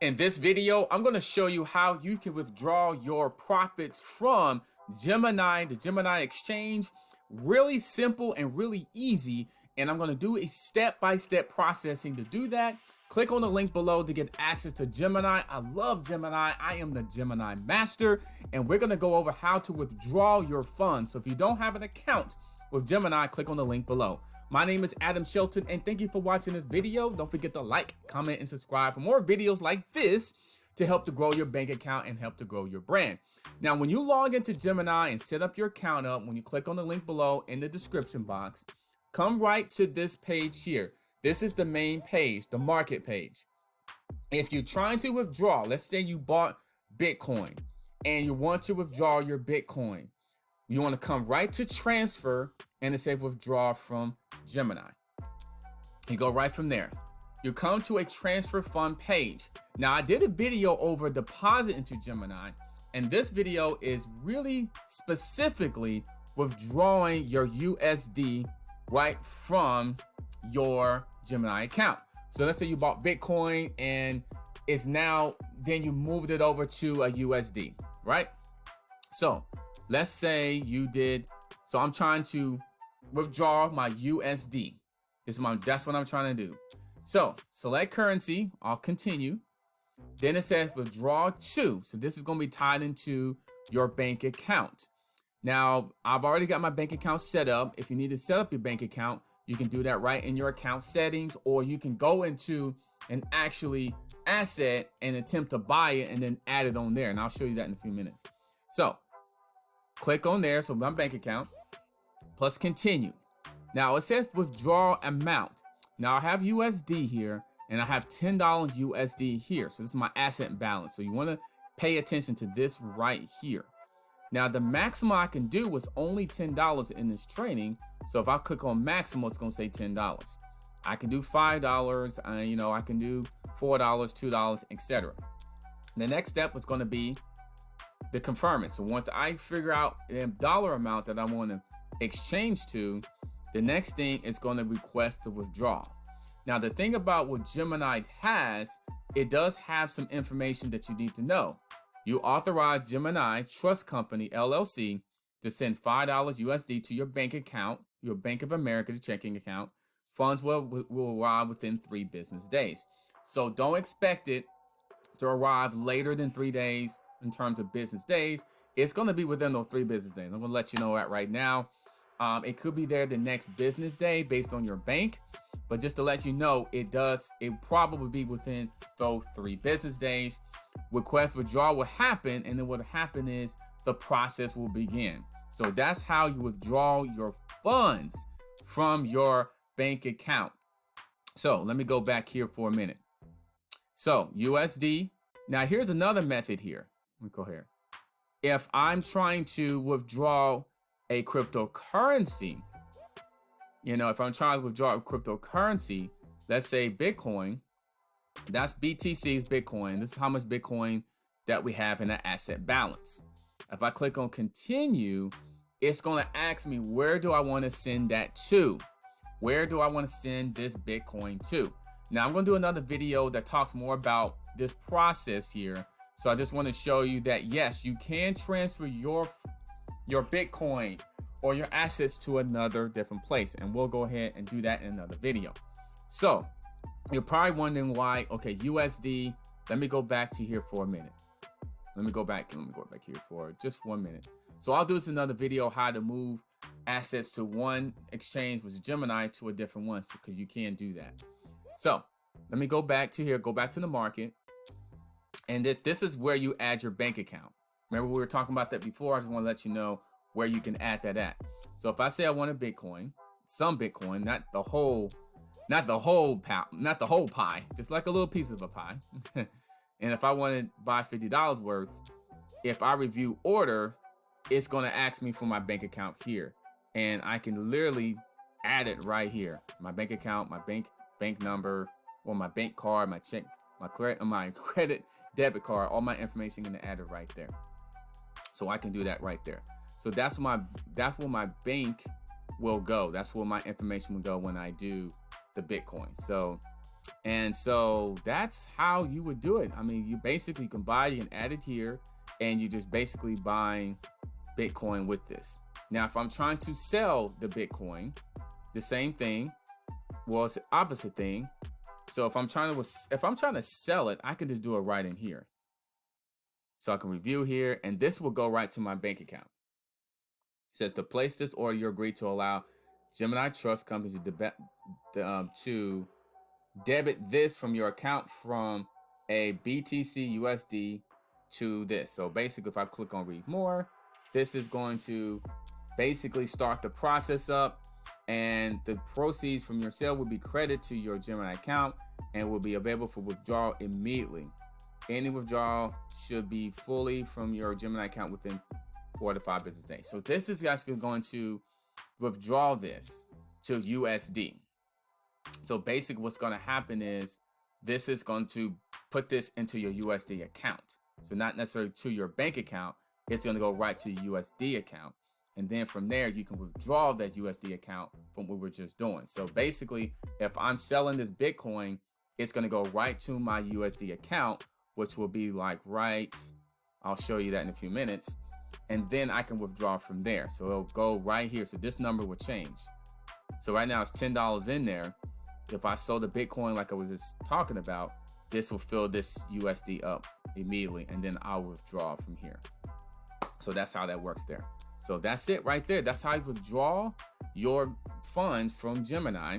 In this video, I'm going to show you how you can withdraw your profits from Gemini, the Gemini exchange. Really simple and really easy. And I'm going to do a step-by-step processing to do that. Click on the link below to get access to Gemini. I love Gemini. I am the Gemini master. And we're going to go over how to withdraw your funds. So if you don't have an account with Gemini, click on the link below. My name is Adam Shelton, and thank you for watching this video. Don't forget to like, comment, and subscribe for more videos like this to help to grow your bank account and help to grow your brand. Now, when you log into Gemini and set up your account up, when you click on the link below in the description box, come right to this page here. This is the main page, the market page. If you're trying to withdraw, let's say you bought Bitcoin and you want to withdraw your Bitcoin, you want to come right to transfer and it says withdraw from Gemini. You go right from there. You come to a transfer fund page. Now, I did a video over deposit into Gemini, and this video is really specifically withdrawing your USD right from your Gemini account. So let's say you bought Bitcoin and it's now, then you moved it over to a USD, right? So let's say you did, so I'm trying to withdraw my USD. That's what I'm trying to do. So select currency, I'll continue. Then it says withdraw to. So this is going to be tied into your bank account. Now, I've already got my bank account set up. If you need to set up your bank account, you can do that right in your account settings, or you can go into an actually asset and attempt to buy it and then add it on there. And I'll show you that in a few minutes. So click on there. So my bank account plus continue. Now it says withdraw amount. Now I have USD here and I have $10 USD here. So this is my asset balance. So you want to pay attention to this right here. Now the maximum I can do was only $10 in this training. So if I click on maximum, it's going to say $10. I can do $5, I can do $4, $2, etc. The next step is going to be the confirm it. So once I figure out the dollar amount that I want to exchange to, the next thing is going to request the withdrawal. Now, the thing about what Gemini has, it does have some information that you need to know. You authorize Gemini Trust Company, LLC, to send $5 USD to your bank account, your Bank of America checking account. Funds will arrive within 3 business days. So don't expect it to arrive later than 3 days in terms of business days. It's going to be within those 3 business days. I'm going to let you know that right now. It could be there the next business day based on your bank, but just to let you know, it probably be within those 3 business days. Request withdrawal will happen, and then what will happen is the process will begin. So that's how you withdraw your funds from your bank account. So let me go back here for a minute. So USD. Now here's another method here. Let me go here. If I'm trying to withdraw a cryptocurrency, if I'm trying to withdraw a cryptocurrency, let's say Bitcoin, that's BTC is Bitcoin. This is how much Bitcoin that we have in the asset balance. If I click on continue, it's going to ask me, where do I want to send that to? Where do I want to send this Bitcoin to? Now I'm going to do another video that talks more about this process here. So I just want to show you that yes, you can transfer your Bitcoin or your assets to another different place, and we'll go ahead and do that in another video. So you're probably wondering why. Okay, USD. Let me go back to here for a minute. Let me go back here for just 1 minute. So I'll do this in another video, how to move assets to one exchange with Gemini to a different one, because you can do that. So let me go back to here, go back to the market. And this is where you add your bank account. Remember, we were talking about that before. I just want to let you know where you can add that at. So if I say I want a Bitcoin, some Bitcoin, not the whole pie, just like a little piece of a pie. And if I want to buy $50 worth, if I review order, it's going to ask me for my bank account here. And I can literally add it right here. My bank account, my bank number, or my bank card, my check, my credit, debit card, all my information going to add it right there. So I can do that right there. So that's where my bank will go. That's where my information will go when I do the Bitcoin. So And so that's how you would do it. I mean, you basically can buy, you can add it here, and you just basically buying Bitcoin with this. Now, if I'm trying to sell the Bitcoin, the same thing. Well, it's the opposite thing. So if I'm trying to sell it, I can just do it right in here. So I can review here, and this will go right to my bank account. It says to place this order, you agree to allow Gemini Trust Company to debit this from your account from a BTC USD to this. So basically, if I click on read more, this is going to basically start the process up, and the proceeds from your sale will be credited to your Gemini account and will be available for withdrawal immediately. Any withdrawal should be fully from your Gemini account within 4 to 5 business days. So this is actually going to withdraw this to USD. So basically what's going to happen is this is going to put this into your USD account. So not necessarily to your bank account, it's going to go right to your USD account. And then from there, you can withdraw that USD account from what we're just doing. So basically, if I'm selling this Bitcoin, it's going to go right to my USD account, which will be like right, I'll show you that in a few minutes. And then I can withdraw from there. So it'll go right here. So this number will change. So right now it's $10 in there. If I sold the Bitcoin like I was just talking about, this will fill this USD up immediately, and then I'll withdraw from here. So that's how that works there. So that's it right there. That's how you withdraw your funds from Gemini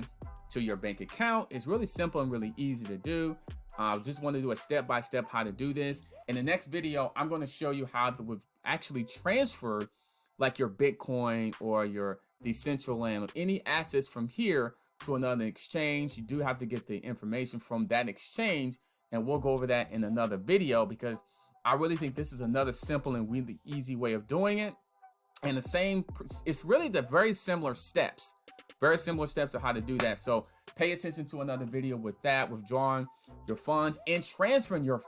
to your bank account. It's really simple and really easy to do. I just want to do a step-by-step how to do this. In the next video, I'm going to show you how to actually transfer like your Bitcoin or your Decentraland or any assets from here to another exchange. You do have to get the information from that exchange, and we'll go over that in another video because I really think this is another simple and really easy way of doing it. And the same, it's really the very similar steps of how to do that. So pay attention to another video with that, withdrawing your funds and transferring your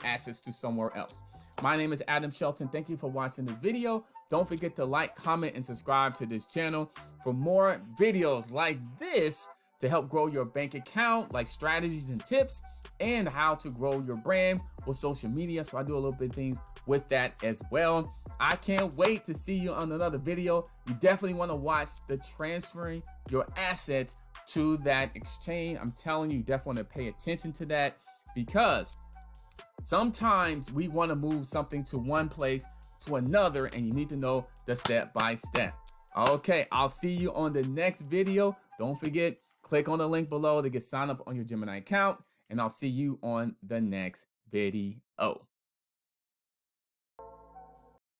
assets to somewhere else. My name is Adam Shelton. Thank you for watching the video. Don't forget to like, comment, and subscribe to this channel for more videos like this to help grow your bank account, like strategies and tips, and how to grow your brand with social media. So I do a little bit of things with that as well. I can't wait to see you on another video. You definitely want to watch the transferring your assets to that exchange. I'm telling you, definitely want to pay attention to that because sometimes we want to move something to one place to another, and you need to know the step by step. Okay, I'll see you on the next video. Don't forget, click on the link below to get signed up on your Gemini account, and I'll see you on the next video.